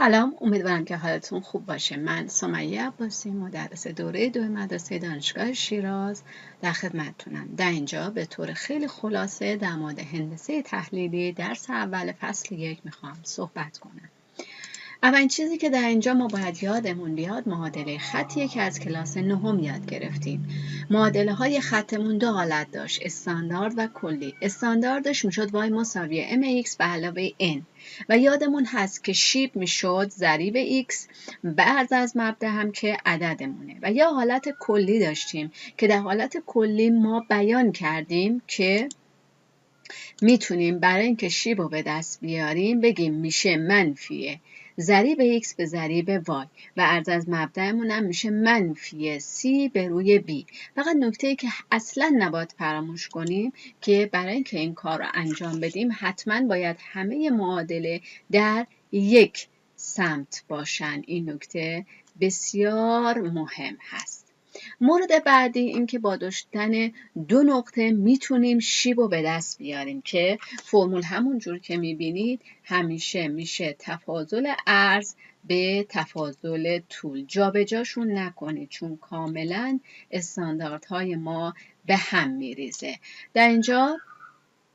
سلام، امیدوارم که حالتون خوب باشه. من سمیه عباسی، مدرس دوره 2 مدرسه دانشگاه شیراز در خدمتتونم. در اینجا به طور خیلی خلاصه در مورد هندسه تحلیلی درس اول فصل 1 میخوام صحبت کنم. اولین چیزی که در اینجا ما باید یادمون بیاد معادله خطیه که از کلاس 9 یاد گرفتیم. معادله های خطمون دو حالت داشت، استاندارد و کلی. استانداردش میشد y مساوی mx به علاوه n و یادمون هست که شیب میشد ضریب x به عرض از مبدا هم که عددمونه. و یا حالت کلی داشتیم که در حالت کلی ما بیان کردیم که میتونیم برای اینکه شیب رو به دست بیاریم بگیم میشه منفی ضریب x به ضریب y و عرض از مبدأمون هم میشه منفی c به روی b. فقط نکته‌ای که اصلا نباید فراموش کنیم که برای اینکه این کار رو انجام بدیم حتما باید همه معادله در یک سمت باشن. این نکته بسیار مهم هست. مورد بعدی این که با داشتن دو نقطه میتونیم شیب رو به دست بیاریم که فرمول همون جور که میبینید همیشه میشه تفاضل عرض به تفاضل طول. جابجاشون نکنید چون کاملا استانداردهای ما به هم میریزه. در اینجا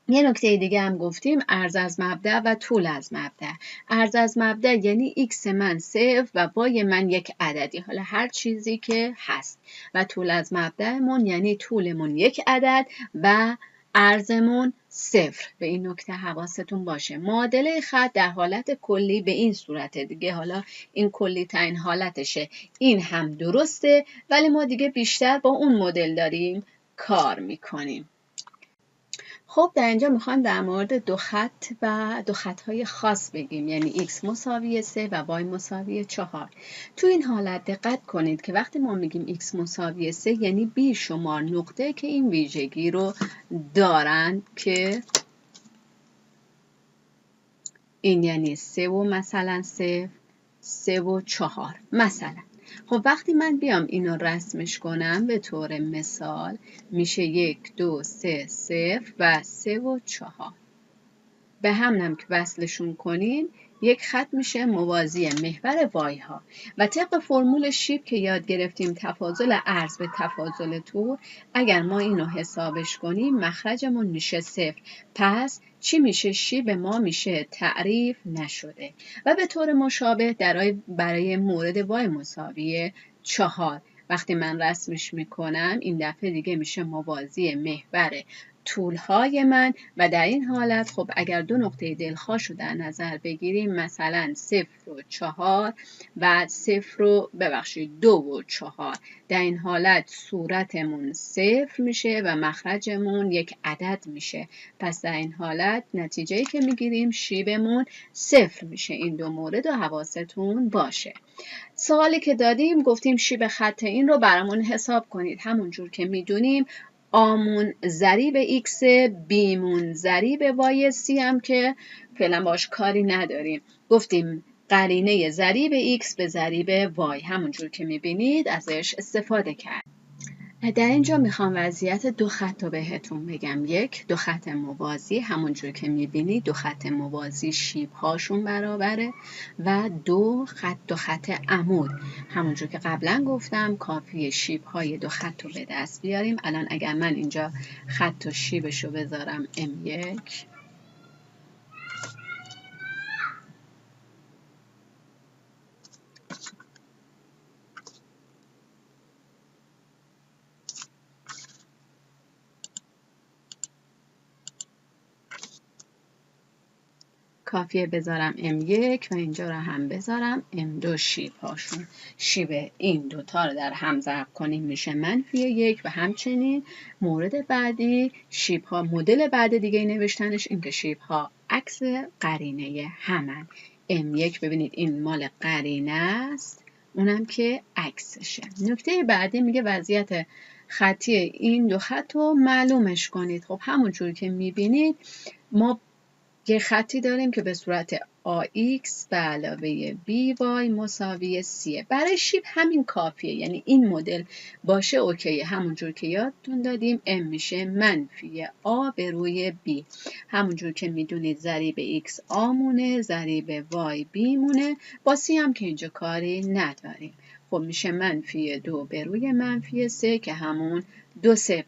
یه نکته دیگه هم گفتیم، عرض از مبدأ و طول از مبدأ. عرض از مبدأ یعنی x من 0 و y من یک عددی، حالا هر چیزی که هست. و طول از مبدأمون یعنی طولمون یک عدد و عرضمون 0. به این نکته حواستون باشه. معادله خط در حالت کلی به این صورت دیگه، حالا این کلی ترین حالتشه، این هم درسته، ولی ما دیگه بیشتر با اون مدل داریم کار میکنیم. خب در اینجا میخوایم در مورد دو خط و دو خطهای خاص بگیم، یعنی x مساوی 3 و y مساوی 4. تو این حالت دقت کنید که وقتی ما میگیم x مساوی 3 یعنی بی شمار نقطه که این ویژگی رو دارن که این یعنی 3 و مثلا 3 و 4 مثلا. خب وقتی من بیام اینو رسمش کنم به طور مثال میشه 1 2 3 0 و 3 و 4 به هم که وصلشون کنیم یک خط میشه موازی محور وای ها. و طبق فرمول شیب که یاد گرفتیم تفاضل عرض به تفاضل طول، اگر ما اینو حسابش کنیم مخرجمون میشه 0. پس چی میشه؟ شیب ما میشه تعریف نشده. و به طور مشابه برای مورد وای مساوی 4 وقتی من رسمش میکنم این دفعه دیگه میشه موازی محور طولهای من و در این حالت خب اگر دو نقطه دلخواش رو در نظر بگیریم مثلا 0 و 4 و 2 و 4 در این حالت صورتمون 0 میشه و مخرجمون یک عدد میشه. پس در این حالت نتیجه‌ای که میگیریم شیبمون 0 میشه. این دو مورد و حواستون باشه. سوالی که دادیم گفتیم شیب خط این رو برامون حساب کنید. همون جور که میدونیم آمون ضریب x، بیمون ضریب y، سی هم که فعلا باش کاری نداریم. گفتیم قرینه ضریب x به ضریب y، همونجور که میبینید ازش استفاده کرد. در اینجا میخوام وضعیت دو خط رو بهتون بگم. یک، دو خط موازی، همونجور که میبینید دو خط موازی شیب هاشون برابره. و دو خط عمود، همونجور که قبلا گفتم کافیه شیب های دو خط رو به دست بیاریم. الان اگر من اینجا خط و شیبش رو بذارم M1، کافیه بذارم M1 و اینجا رو هم بذارم M2. شیب هاشون، شیب این دوتا رو در هم ضرب کنیم میشه -1 و همچنین مورد بعدی شیب ها، مدل بعد دیگه نوشتنش این که شیب ها عکس قرینه همن. M1 ببینید این مال قرینه است، اونم که عکسشه. نکته بعدی میگه وضعیت خطی این دو خط رو معلومش کنید. خب همونجور که میبینید ما یه خطی داریم که به صورت AX به علاوه BY مساوی C. برای شیب همین کافیه، یعنی این مدل باشه اوکیه. همونجور که یادتون دادیم M میشه منفی A به روی B. همونجور که میدونید ضریب X A مونه، ضریب Y B مونه. با C هم که اینجا کاری نداریم. خب میشه منفی 2 به روی منفی 3 که همون 2/3.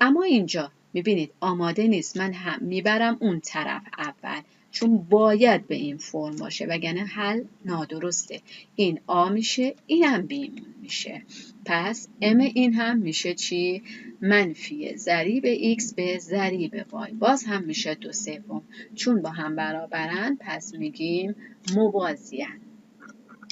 اما اینجا میبینید آماده نیست، من هم میبرم اون طرف اول چون باید به این فرم باشه وگرنه حل نادرسته. این آ میشه، اینم بیمون میشه. پس ام این هم میشه چی؟ منفی ضریب x به ضریب y. باز هم میشه 2/3 چون با هم برابرن، پس میگیم موازیان.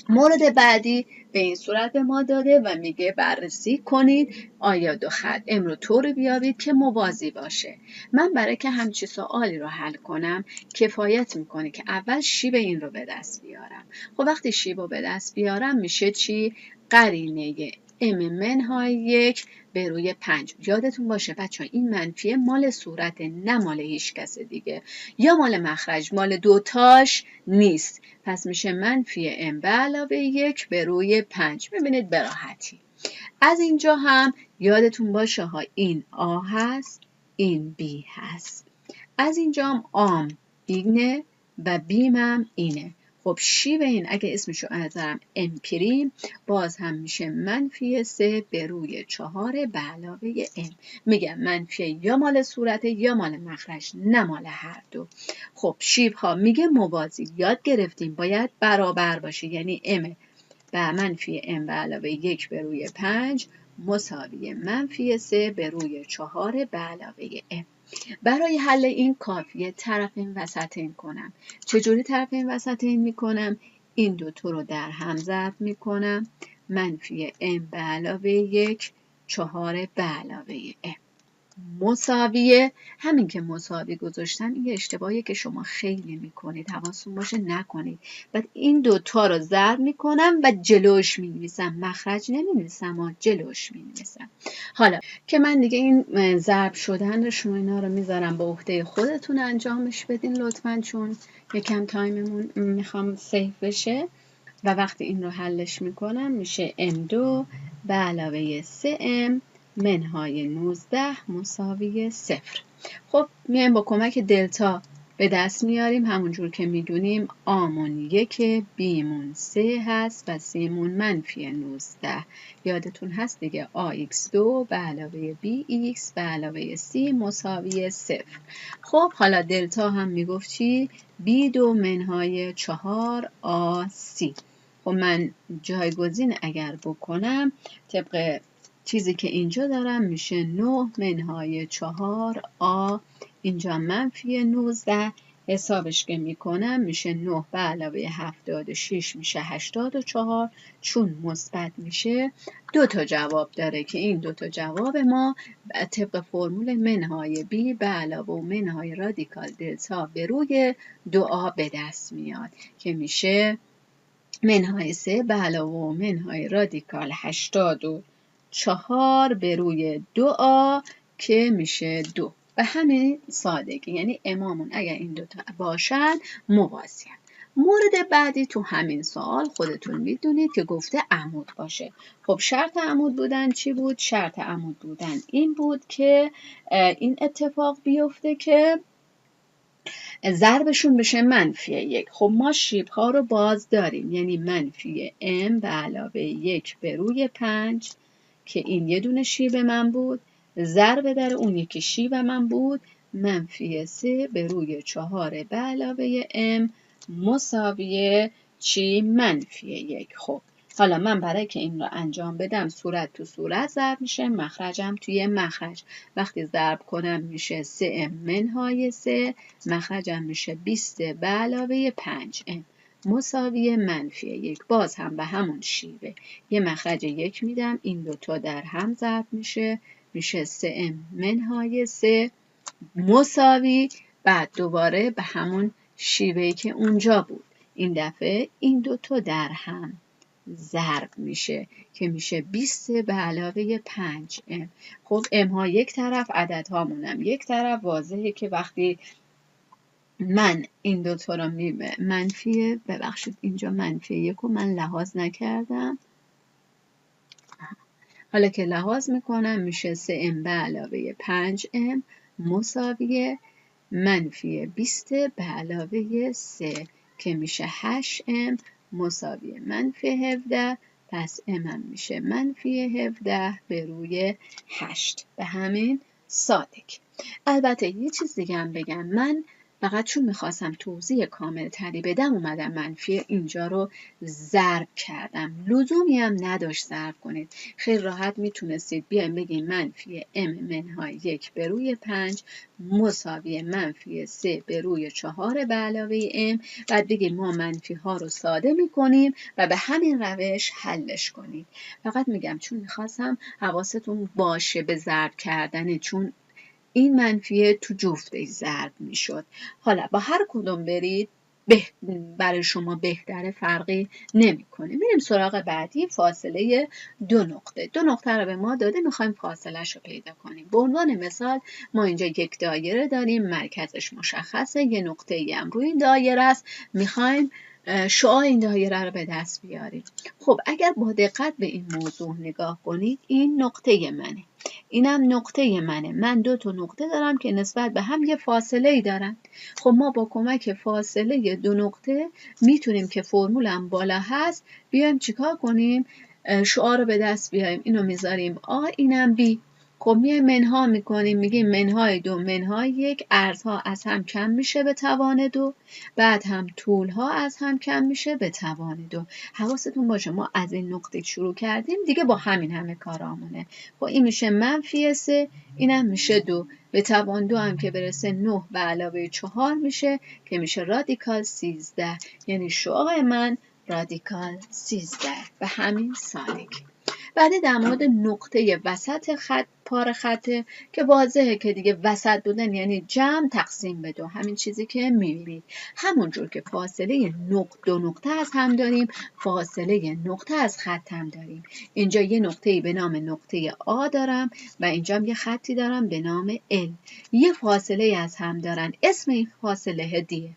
مورد بعدی به این صورت به ما داده و میگه بررسی کنید آیا دو خط ام رو طوری بیابید که موازی باشه. من برای که همچین سوالی رو حل کنم کفایت میکنه که اول شیب این رو به دست بیارم. خب وقتی شیب رو به دست بیارم میشه چی؟ قرینه ام منهای 1 به روی 5. یادتون باشه بچه ها این منفیه مال صورت، نه مال هیچ کس دیگه، یا مال مخرج، مال دوتاش نیست. پس میشه منفی m به علاوه 1 به روی 5. ببینید به راحتی. از اینجا هم یادتون باشه ها این آ هست، این بی هست. از اینجا هم آم اینه و بیم هم اینه. خب شیب این اگه اسمشو نذارم امپریم، باز هم میشه منفی 3 به روی 4 به علاوه ام. میگم منفی یا مال صورته یا مال مخرج، نه مال هر دو. خب شیب ها میگه موازی، یاد گرفتیم باید برابر باشه، یعنی ام و منفی ام به علاوه 1 به روی 5 مساوی منفی 3 به روی 4 به علاوه ام. برای حل این کافیه طرفین وسطین کنم. چجوری طرفین وسطین میکنم؟ این دوتا رو در هم ضرب میکنم. منفی m به علاوه 1 4 به علاوه m مساویه. همین که مساوی گذاشتم این اشتباهیه که شما خیلی میکنید، حواستون باشه نکنید. بعد این دوتا رو ضرب میکنم و جلوش مینویسم، مخرج نمینویسم و جلوش مینویسم. حالا که من دیگه این ضرب شدن رو اینا رو میذارم به عهده خودتون انجامش بدین لطفاً، چون یکم تایممون میخوام سیف بشه. و وقتی این رو حلش میکنم میشه m2 به علاوه 3m منهای 19 مساوی 0. خب میایم با کمک دلتا به دست میاریم. همونجور که میدونیم آمون 1 بیمون 3 هست و سیمون منفی 19. یادتون هست دیگه AX2 به علاوه BX به علاوه C مساوی 0. خب حالا دلتا هم میگفت چی؟ B2 منهای 4 AC. خب من جایگزین اگر بکنم طبق چیزی که اینجا دارم میشه 9 منهای 4 آ، اینجا منفی 19. حسابش که میکنم میشه 9 به علاوه 76 میشه 84. چون مثبت میشه 2 تا جواب داره که این 2 تا جواب ما طبق فرمول منهای بی به علاوه منهای رادیکال دلتا به روی 2آ به دست میاد که میشه منهای 3 به علاوه منهای رادیکال 84 به روی 2آ که میشه 2. به همین سادگی، یعنی امامون اگر این دوتا باشن موازی. مورد بعدی تو همین سوال خودتون میدونید که گفته عمود باشه. خب شرط عمود بودن چی بود؟ شرط عمود بودن این بود که این اتفاق بیفته که ضربشون بشه منفی 1. خب ما شیب ها رو باز داریم، یعنی منفی m به علاوه 1 به روی 5 که این یه دونه شیب من بود، ضرب در اون یکی شیب من بود، منفی 3 به روی 4 به علاوه m مساوی چی؟ منفی 1. خب حالا من برای که این رو انجام بدم صورت تو صورت ضرب میشه، مخرجم توی مخرج. وقتی ضرب کنم میشه 3m منهای 3، مخرجم میشه 20 به علاوه 5m مساوی منفی 1. باز هم به همون شیوه یه مخرج 1 میدم، این دوتا در هم ضرب میشه 3m منهای 3 مساوی، بعد دوباره به همون شیوهی که اونجا بود. این دفعه این دوتا در هم ضرب میشه که میشه 20 به علاوه 5m. خب m ها یک طرف، عدد هامونم یک طرف. واضحه که وقتی من این دوتا رو منفی، ببخشید اینجا منفی 1 رو من لحاظ نکردم، حالا که لحاظ میکنم میشه 3m به علاوه 5m مساوی منفی 20 به علاوه 3 که میشه 8m مساوی منفی 17. پس m هم میشه منفی 17 به روی 8. به همین سادگی. البته یه چیز دیگه هم بگم، من فقط چون میخواستم توضیح کامل تری بدم اومدم منفی اینجا رو ضرب کردم، لزومی هم نداشت ضرب کنید، خیلی راحت میتونستید بیایم بگیم منفی m منهای 1 به روی 5 مساوی منفی 3 به روی 4 به علاوه m، بعد بگیم ما منفی ها رو ساده میکنیم و به همین روش حلش کنید. فقط میگم چون میخواستم حواستون باشه به ضرب کردن، چون این منفیه تو جفتش ضرب میشد. حالا با هر کدوم برید برای شما بهتره، فرقی نمیکنه. میریم سراغ بعدی، فاصله 2 نقطه. 2 نقطه رو به ما داده، میخوایم فاصلهش رو پیدا کنیم. به عنوان مثال ما اینجا یک دایره داریم، مرکزش مشخصه، یه نقطه ای هم روی این دایره است، میخوایم شعاع این دایره رو به دست بیاریم. خب اگر با دقت به این موضوع نگاه کنید، این نقطه منه، اینم نقطه منه، من 2 تا نقطه دارم که نسبت به هم یه فاصله ای دارن. خب ما با کمک فاصله 2 نقطه میتونیم که فرمول هم بالا هست بیایم چیکار کنیم، شعاع رو به دست بیاریم. اینو میذاریم آ، اینم بی. خب میایم منها میکنیم، میگیم منهای 2 منهای 1، ارزها از هم کم میشه به توان 2، بعد هم طولها از هم کم میشه به توان 2. حواستون باشه ما از این نقطه شروع کردیم، دیگه با همین همه کارامونه. خب این میشه منفی 3، اینم میشه 2، به توان 2 هم که برسه 9 به علاوه 4 میشه که میشه رادیکال 13، یعنی شعاع من رادیکال 13. به همین سادگی. بعد در مورد نقطه وسط خط، پاره خطه که واضحه که دیگه وسط بودن یعنی جمع تقسیم به 2، همین چیزی که میبینید. همونجور که فاصله 2 نقطه از هم داریم، فاصله نقطه از خط هم داریم. اینجا یه نقطه‌ای به نام نقطه آ دارم و اینجا یه خطی دارم به نام ال، یه فاصله از هم دارن، اسم این فاصله دیه.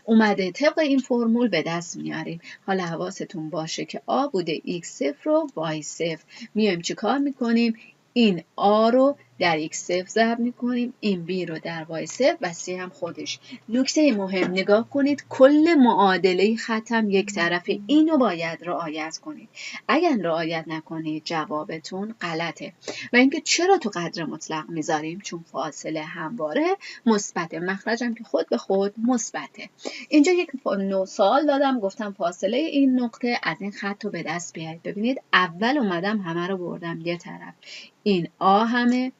اومده طبق این فرمول به دست میاریم. حالا حواستون باشه که آ بوده x0 رو y0، میایم چی کار میکنیم؟ این آ رو در x0 ضرب میکنیم، این b رو در y0 و c هم خودش. نکته مهم نگاه کنید، کل معادله خط هم یک طرفه، اینو باید رعایت کنید. اگر رعایت نکنید جوابتون غلطه. و اینکه چرا تو قدر مطلق میذاریم؟ چون فاصله همواره مثبته، مخرجم که خود به خود مثبته. اینجا یک سوال دادم، گفتم فاصله این نقطه از این خط رو به دست بیارید. ببینید اول اومدم همه رو بردم یه طرف، این آ همه،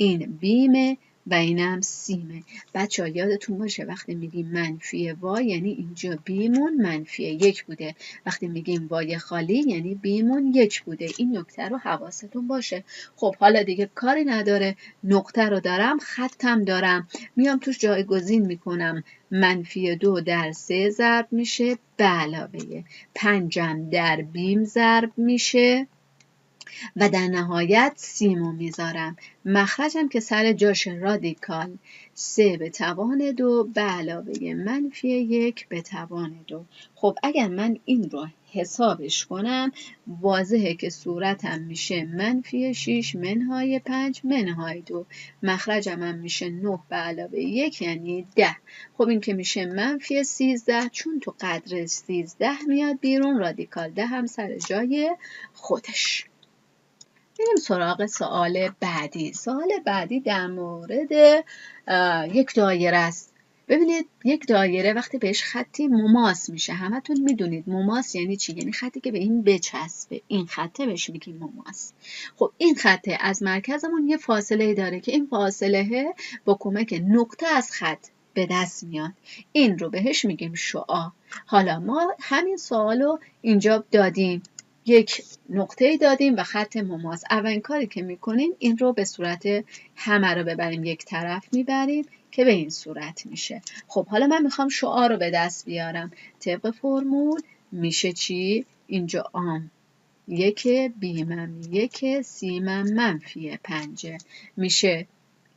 این بیمه و اینم سیمه. بچه ها یادتون باشه وقتی میگیم منفی وای یعنی اینجا بیمون منفی 1 بوده، وقتی میگیم وای خالی یعنی بیمون 1 بوده. این نکته رو حواستون باشه. خب حالا دیگه کاری نداره، نقطه رو دارم، خطم دارم، میام توش جایگزین میکنم، منفی 2 در 3 ضرب میشه به علاوه 5 در بیم ضرب میشه و در نهایت سیمو میذارم. مخرجم که سر جاش رادیکال 3 به توان 2 به علاوه منفی 1 به توان 2. خب اگر من این رو حسابش کنم واضحه که صورتم میشه منفی 6 منهای 5 منهای 2. مخرجم هم میشه 9 به علاوه 1 یعنی 10. خب این که میشه منفی 13، چون تو قدر 13 میاد بیرون، رادیکال 10 هم سر جای خودش. بریم سراغ سوال بعدی. سوال بعدی در مورد یک دایره است. ببینید یک دایره وقتی بهش خطی مماس میشه، همتون میدونید مماس یعنی چی؟ یعنی خطی که به این بچسبه، این خطه بهش میگیم مماس. خب این خطه از مرکزمون یه فاصله داره که این فاصله با کمک نقطه از خط به دست میاد، این رو بهش میگیم شعاع. حالا ما همین سوالو اینجا دادیم، یک نقطه دادیم و خط مماس. اولین کاری که میکنیم این رو به صورت همه رو ببریم یک طرف میبریم که به این صورت میشه. خب حالا من میخوام شعاع رو به دست بیارم. طبق فرمول میشه چی؟ اینجا آم 1 بیمم 1 سیمم منفی 5 میشه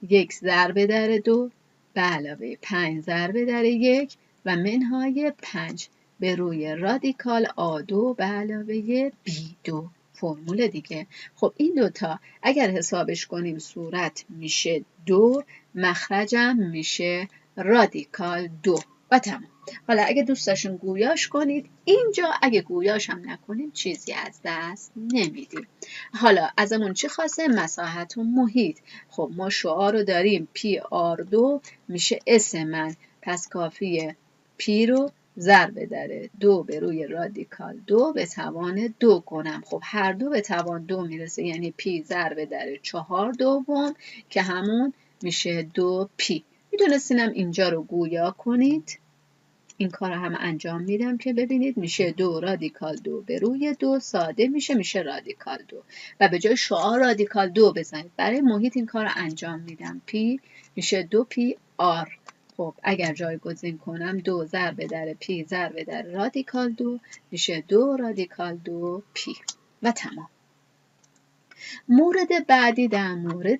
1 ضرب در 2 به علاوه 5 ضرب در 1 و منهای 5 به روی رادیکال A2 به علاوه B2 فرمول دیگه. خب این دوتا اگر حسابش کنیم صورت میشه 2، مخرجم میشه رادیکال 2 و تمام. حالا اگه دوست داشتین گویاش کنید، اینجا اگه گویاش هم نکنیم چیزی از دست نمیدیم. حالا ازمون چی خواسته؟ مساحت و محیط. خب ما شعاع رو داریم PR2 میشه اس من، پس کافیه P رو ضرب در 2 به روی رادیکال 2 به توان 2 کنم. خب هر دو به توان 2 میرسه، یعنی P ضرب در 4/2 که همون میشه 2P. میدونستینم اینجا رو گویا کنید. این کار هم انجام میدم که ببینید میشه 2 رادیکال 2 به روی 2 ساده میشه رادیکال 2 و به جای شعاع رادیکال 2 بزنید. برای محیط این کار رو انجام میدم. P میشه 2PR. خب اگر جایگزین کنم 2 ضرب در P ضرب در رادیکال 2 میشه 2 رادیکال 2P و تمام. مورد بعدی در مورد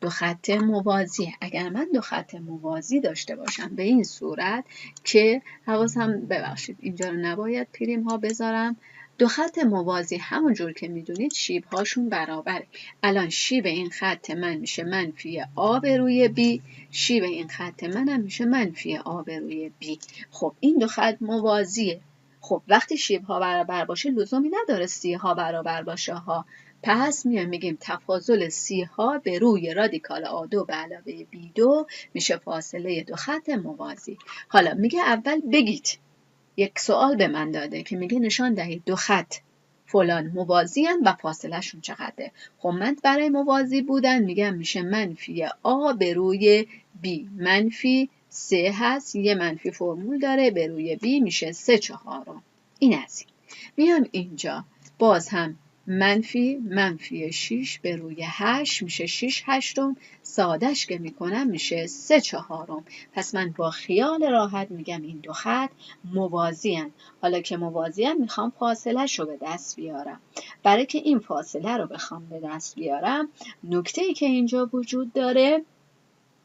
دو خط موازی. اگر من دو خط موازی داشته باشم به این صورت که حواسم، ببخشید اینجا رو نباید پریم ها بذارم، دو خط موازی همونجور که میدونید شیب هاشون برابره. الان شیب این خط من میشه منفی A به روی B، شیب این خط منم میشه منفی A به روی B. خب این دو خط موازیه. خب وقتی شیب ها برابر باشه لزومی نداره سی ها برابر باشه ها. پس میگیم تفاضل سی ها به روی رادیکال A2 به علاوه B2 میشه فاصله دو خط موازی. حالا میگه اول بگید، یک سوال به من داده که میگه نشان دهید دو خط فلان موازی هن و فاصله شون چقدره. خب من برای موازی بودن میگم میشه منفی A به روی B، منفی 3 هست، یه منفی فرمول داره به روی B میشه 3/4. این از این. میام اینجا باز هم منفی 6 به روی 8 میشه 6/8، سادش که میکنم میشه 3/4. پس من با خیال راحت میگم این دو خط موازی هن. حالا که موازی هن میخوام فاصله شو به دست بیارم. برای که این فاصله رو بخوام به دست بیارم، نکته‌ای که اینجا وجود داره،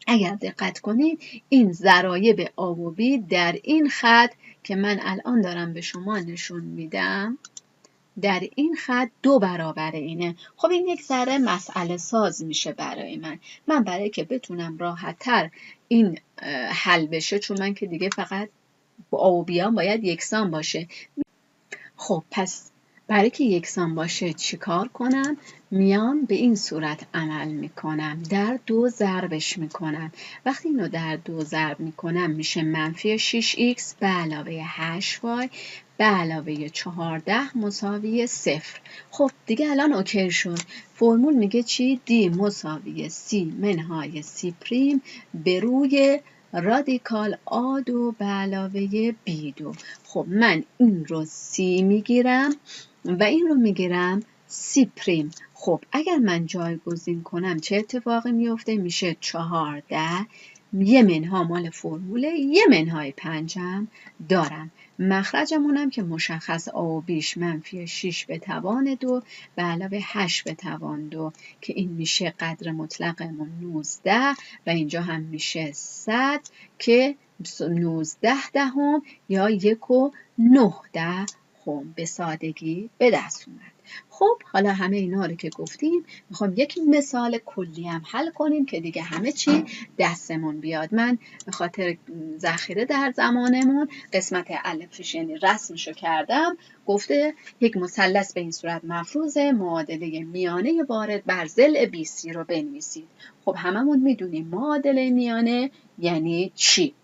اگر دقت کنید این ضرایب A و B در این خط که من الان دارم به شما نشون میدم، در این خط 2 برابر اینه. خب این یک ذره مسئله ساز میشه برای من برای که بتونم راحت تر این حل بشه، چون من که دیگه فقط با A و B هم باید یکسان باشه. خب پس برای که یکسان باشه چیکار کنم؟ میام به این صورت عمل میکنم، در 2 ضربش میکنم. وقتی اینو در 2 ضرب میکنم میشه منفی 6x به علاوه 8y به علاوه 14 مساوی 0. خب دیگه الان اوکی شد. فرمول میگه چی؟ D مساوی C منهای C پریم به روی رادیکال A2 به علاوه B2. خب من این رو C میگیرم و این رو میگیرم C پریم. خب اگر من جایگزین کنم چه اتفاقی میفته؟ میشه 14، یه منها مال فرموله، یه منهای 5 دارم. مخرجمونم که مشخص A و Bش منفی 6 به توان 2 به علاوه 8 به توان 2 که این میشه قدر مطلقمون 19 و اینجا هم میشه 100 که 19 دهم یا 1.9 به سادگی به دست اومد. خب حالا همه اینا رو که گفتیم میخوام یک مثال کلی هم حل کنیم که دیگه همه چی دستمون بیاد. من به خاطر ذخیره در زمانمون قسمت الفش یعنی رسمشو کردم. گفته یک مثلث به این صورت مفروضه، معادله میانه وارد بر ضلع BC رو بنویسید. خب هممون میدونیم معادله میانه یعنی چی؟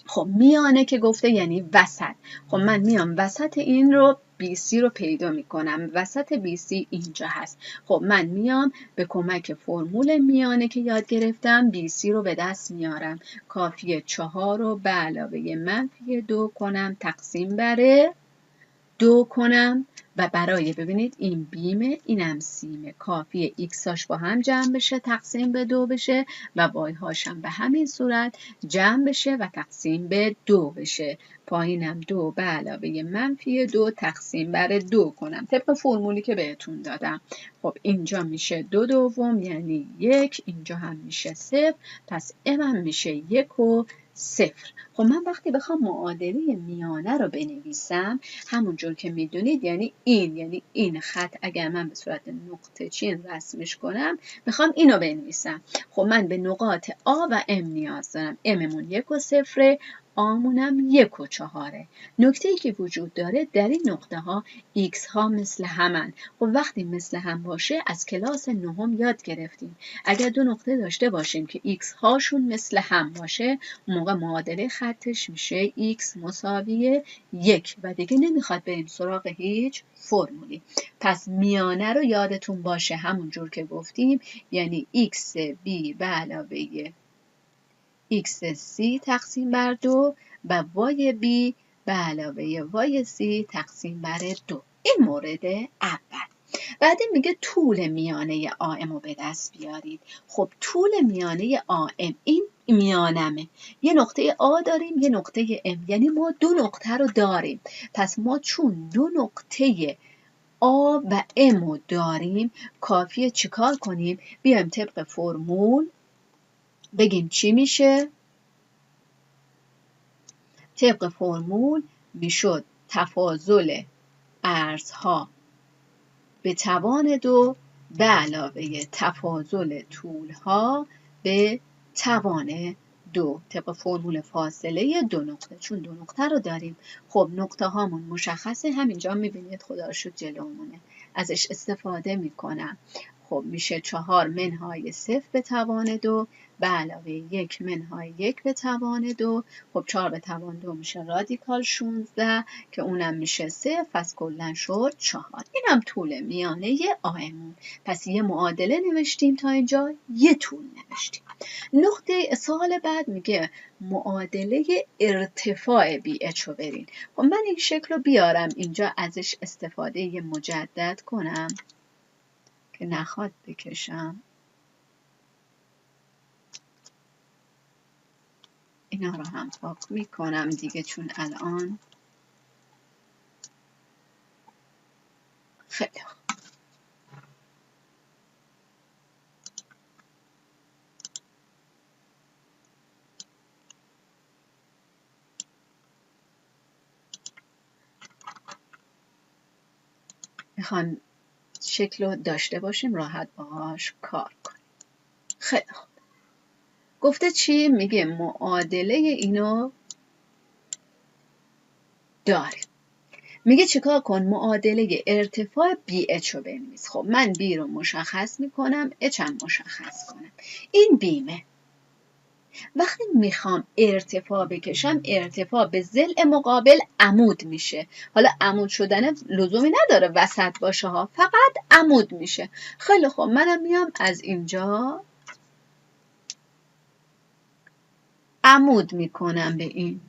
خب میانه که گفته یعنی وسط. خب من میام وسط این رو BC رو پیدا میکنم. وسط BC اینجا هست. خب من میام به کمک فرمول میانه که یاد گرفتم BC رو به دست میارم. کافیه 4 رو به علاوه منفی 2 کنم تقسیم بر 2 کنم و برای ببینید این بیمه اینم سیمه، کافیه ایکساش با هم جمع بشه تقسیم به 2 بشه و وای هاشم به همین صورت جمع بشه و تقسیم به 2 بشه. پایینم 2 به علاوه منفی 2 تقسیم بر 2 کنم طبق فرمولی که بهتون دادم. خب اینجا میشه 2 دوم یعنی 1، اینجا هم میشه 0، پس ام هم میشه 1 و 0. خب من وقتی بخوام معادله میانه رو بنویسم همونجور که میدونید یعنی این خط اگر من به صورت نقطه چین رسمش کنم میخوام اینو بنویسم. خب من به نقاط آ و ام نیاز دارم. اممون 1 و 0، آمونم 1 و 4. نکته‌ای که وجود داره در این نقطه ها ایکس ها مثل همن. خب وقتی مثل هم باشه از کلاس نهم یاد گرفتیم اگر دو نقطه داشته باشیم که ایکس هاشون مثل هم باشه موقع معادله خطش میشه ایکس مساوی 1 و دیگه نمیخواد بریم سراغ هیچ فرمولی. پس میانه رو یادتون باشه همونجور که گفتیم یعنی ایکس بی به علاوه ایکس سی تقسیم بر 2 و وای بی به علاوه وای سی تقسیم بر 2. این مورد اول. بعدی میگه طول میانه آم رو به دست بیارید. خب طول میانه آم این میانمه. یه نقطه آ داریم یه نقطه ام یعنی ما 2 نقطه رو داریم. پس ما چون 2 نقطه آ و ام رو داریم کافیه چیکار کنیم؟ بیایم طبق فرمول بگیم چی میشه؟ طبق فرمول میشد تفاضل عرضها به توان 2 به علاوه تفاضل طولها به توان 2 طبق فرمول فاصله 2 نقطه چون 2 نقطه رو داریم. خب نقطه هامون مشخصه همینجا میبینید خدا رو شکر جلومونه ازش استفاده میکنم. خب میشه 4 منهای 0 به توان 2 به علاوه 1 منهای 1 به توان 2. خب 4 به توان 2 میشه رادیکال 16 که اونم میشه 0 پس کلن شد 4. اینم طول میانه آمون. پس یه معادله نوشتیم تا اینجا یه طول نوشتیم. نقطه سوال بعد میگه معادله ارتفاع بی اچ رو برین. خب من این شکل رو بیارم اینجا ازش استفاده مجدد کنم که نخواد بکشم. اینا رو هم پاک میکنم دیگه چون الان خیلی خوب. میخوام شکل رو داشته باشیم راحت باهاش کار کنیم. خیلی خوب. گفته چی؟ میگه معادله اینو داریم. میگه چیکار کن؟ معادله ارتفاع بی اچ رو بنویس. خب من بی رو مشخص میکنم اچ هم مشخص کنم. این بیمه. وقتی میخوام ارتفاع بکشم ارتفاع به ضلع مقابل عمود میشه. حالا عمود شدن لزومی نداره وسط باشه ها، فقط عمود میشه. خیلی خب منم میام از اینجا عمود میکنم به این.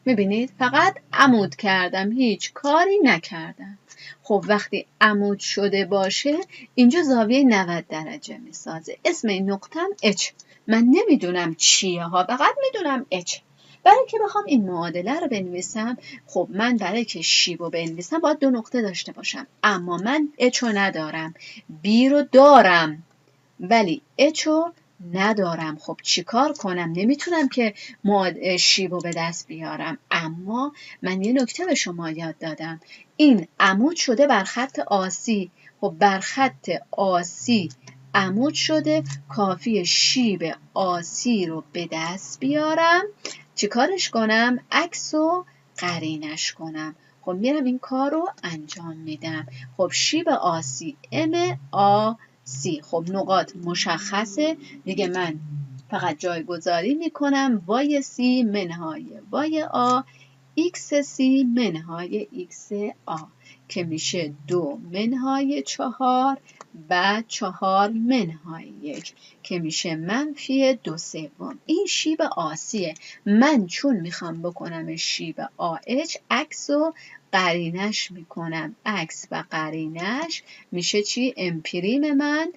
میبینید فقط عمود کردم هیچ کاری نکردم. خب وقتی عمود شده باشه اینجا زاویه 90 درجه میسازه. اسم این نقطم اچ. من نمیدونم چیه ها، فقط میدونم اچ. برای که بخوام این معادله رو بنویسم خب من برای که شیب رو بنویسم باید 2 نقطه داشته باشم اما من اچ رو ندارم. بی رو دارم ولی اچ رو ندارم. خب چیکار کنم؟ نمیتونم که شیب رو به دست بیارم. اما من یه نکته به شما یاد دادم. این عمود شده بر خط آسی. خب بر خط آسی عمود شده کافی شیب آسی رو به دست بیارم. چیکارش کنم؟ عکس و قرینش کنم. خب میرم این کار رو انجام میدم. خب شیب آسی ام آ سی. خب نقاط مشخصه دیگه. من فقط جایگذاری میکنم وای سی منهای وای آ ایکس سی منهای ایکس آ که میشه 2 منهای 4 و 4 منهای 1 که میشه منفی 2/3. این شیب آسیه. من چون میخوام بکنم شیب آ اچ عکس و قرینش میکنم عکس و قرینش میشه چی؟ امپریم من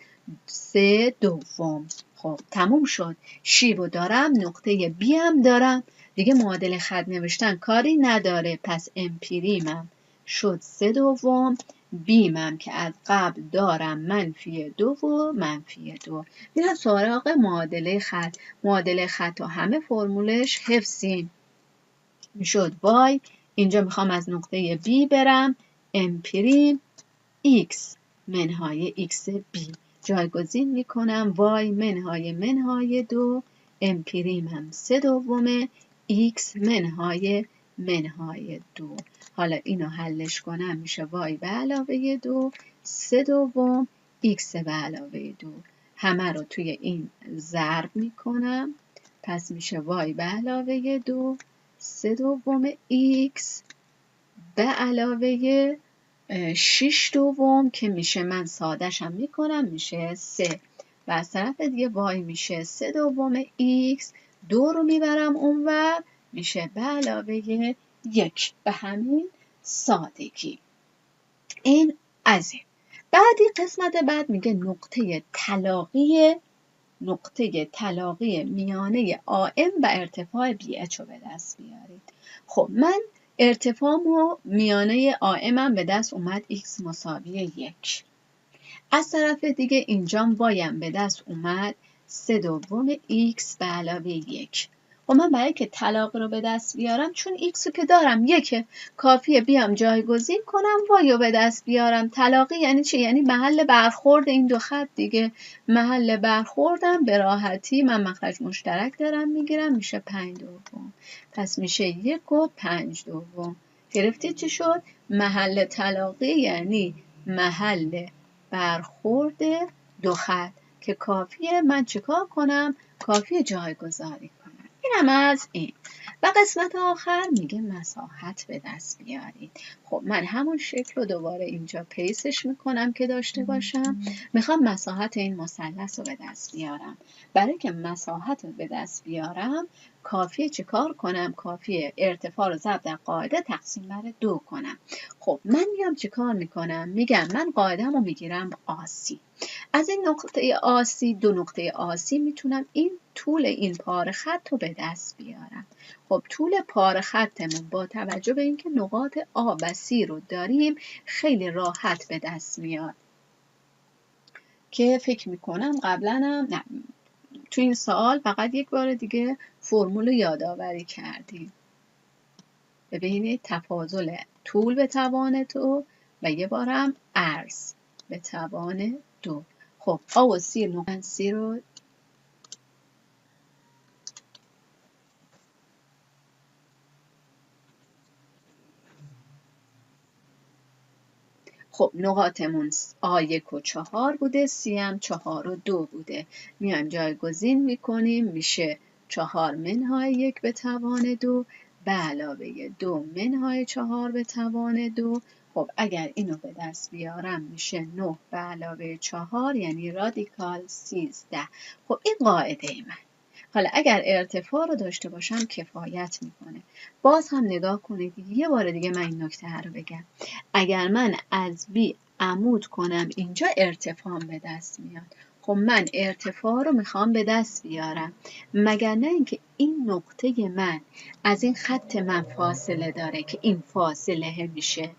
3/2. خب تموم شد. شیبو دارم، نقطه بی هم دارم، دیگه معادل خط نوشتن کاری نداره. پس امپریمم شد 3/2، بیمم که از قبل دارم -2 و -2. میرم سراغ معادله خط. معادله خط و همه فرمولش حفظیم. میشد وای، اینجا میخوام از نقطه B برم، امپریم x منهای x b جایگزین میکنم y منهای 2، امپریمم 3/2 x منهای 2. حالا اینو حلش کنم میشه y به علاوه 2 3/2 x به علاوه 2. همه رو توی این ضرب میکنم، پس میشه y به علاوه 2 3/2 x به علاوه 6/2 که میشه، من سادهشم میکنم میشه 3. و از طرف دیگه y میشه 3/2 x، 2 رو میبرم اونور میشه به علاوه 1. به همین سادگی. این از این. بعدی قسمت بعد میگه نقطه تلاقی میانه AM و ارتفاع BH رو به دست بیارید. خب من ارتفاعمو میانه AM هم به دست اومد x مساوی 1. از طرف دیگه اینجام وایم به دست اومد 3/2 x به علاوه 1. خب من برای که تلاقی رو به دست بیارم، چون x رو که دارم 1، کافیه بیام جایگزین کنم y رو به دست بیارم. تلاقی یعنی چی؟ یعنی محل برخورد این دو خط دیگه. محل برخوردم به راحتی، من مخرج مشترک دارم میگیرم، میشه 5/2. پس میشه 1 و 5/2. گرفتید چی شد؟ محل تلاقی یعنی محل برخورد دو خط که کافیه من چیکار کنم؟ کافیه جایگذاری کنم. اینم از این. و قسمت آخر میگه مساحت به دست بیارید. خب من همون شکل رو دوباره اینجا پیسش میکنم که داشته باشم. میخوام مساحت این مثلث رو به دست بیارم. برای که مساحت رو به دست بیارم کافیه چیکار کنم؟ کافیه ارتفاع رو ضرب در قاعده تقسیم بر 2 کنم. خب من میام چیکار میکنم؟ میگم من قاعده‌مو میگیرم آسی. از این نقطه آسی، 2 نقطه آسی میتونم این طول این پاره خط رو به دست بیارم. خب طول پاره خطمون با توجه به اینکه نقاط آ و سی رو داریم خیلی راحت به دست میاد، که فکر میکنم قبلا هم نه تو این سوال فقط یک بار دیگه فرمول یادآوری کردیم. ببینید تفاضل طول به توان 2 و یه بارم عرض به توان 2. خب آ و سی نقطه سی رو خب نقاطمون A1 و 4 بوده، سی هم 4 و 2 بوده. میایم جایگزین میکنیم، میشه 4 منهای 1 به توان 2 به علاوه 2 منهای 4 به توان 2. خب اگر اینو به دست بیارم میشه 9 به علاوه 4 یعنی رادیکال 13. خب این قاعده من. حالا اگر ارتفاع رو داشته باشم کفایت میکنه. باز هم نگاه کنید، یه بار دیگه من این نکته رو بگم. اگر من از B عمود کنم اینجا ارتفاع به دست میاد. خب من ارتفاع رو میخوام به دست بیارم، مگر نه اینکه این نقطه من از این خط من فاصله داره که این فاصله میشه.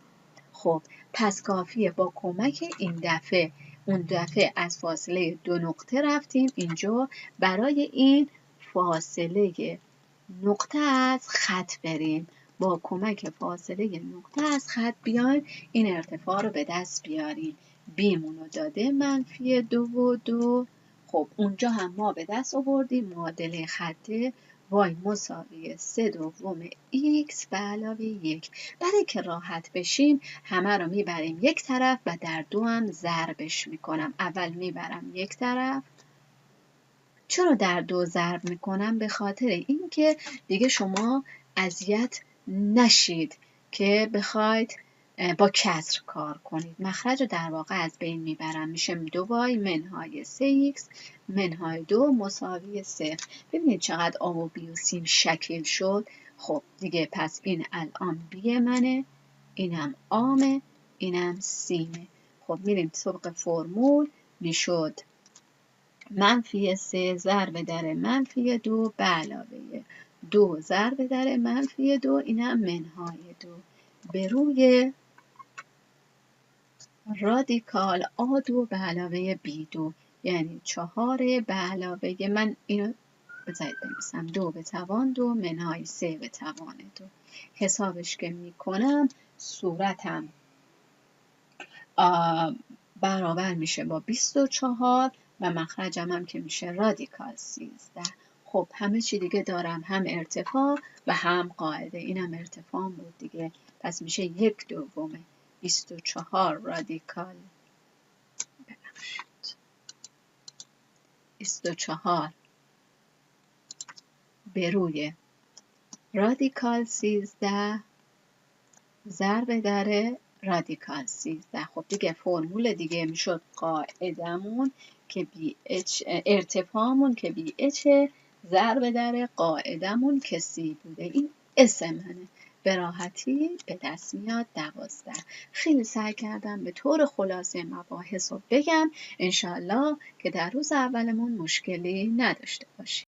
خب پس کافیه با کمک این دفعه، اون دفعه از فاصله 2 نقطه رفتیم اینجا، برای این فاصله نقطه از خط بریم، با کمک فاصله نقطه از خط بیایم این ارتفاع رو به دست بیاریم. بیمون رو داده -2 و 2. خب اونجا هم ما به دست آوردیم معادله خطه y مساوی 3/2 x به علاوه 1. برای که راحت بشیم همه رو میبریم یک طرف و در 2 هم ضربش میکنم. اول میبرم یک طرف. چرا در 2 ضرب میکنم؟ به خاطر اینکه دیگه شما اذیت نشید که بخواید با کسر کار کنید. مخرج رو در واقع از بین میبرم، میشه 2y منهای 3x منهای 2 مساوی 0. ببینید چقدر آب و بی و سیم شکل شد. خب دیگه پس این الان بی منه، اینم عامه، اینم سیمه. خب میریم طبق فرمول، میشد -3 ضرب در -2 به علاوه 2 ضرب در -2، اینم منهای 2 به روی رادیکال A2 به علاوه B2، یعنی 4 به علاوه، من اینو بذارید بنویسم، 2 به توان 2 منهای 3 به توان 2. حسابش که میکنم صورتم برابر میشه با 24 و مخرجم هم که میشه رادیکال 13. خب همه چی دیگه دارم، هم ارتفاع و هم قاعده. اینم ارتفاع بود دیگه، پس میشه 1/2 24 رادیکال 24 به روی رادیکال 13 ضرب در رادیکال 13. خب دیگه فرمول دیگه میشد قاعدمون که ارتفاعمون که BH ضرب در قاعدمون که C بوده. این اسم منه، به راحتی به دست میاد 12. خیلی سعی کردم به طور خلاصه مباحث رو بگم، انشالله که در روز اولمون مشکلی نداشته باشیم.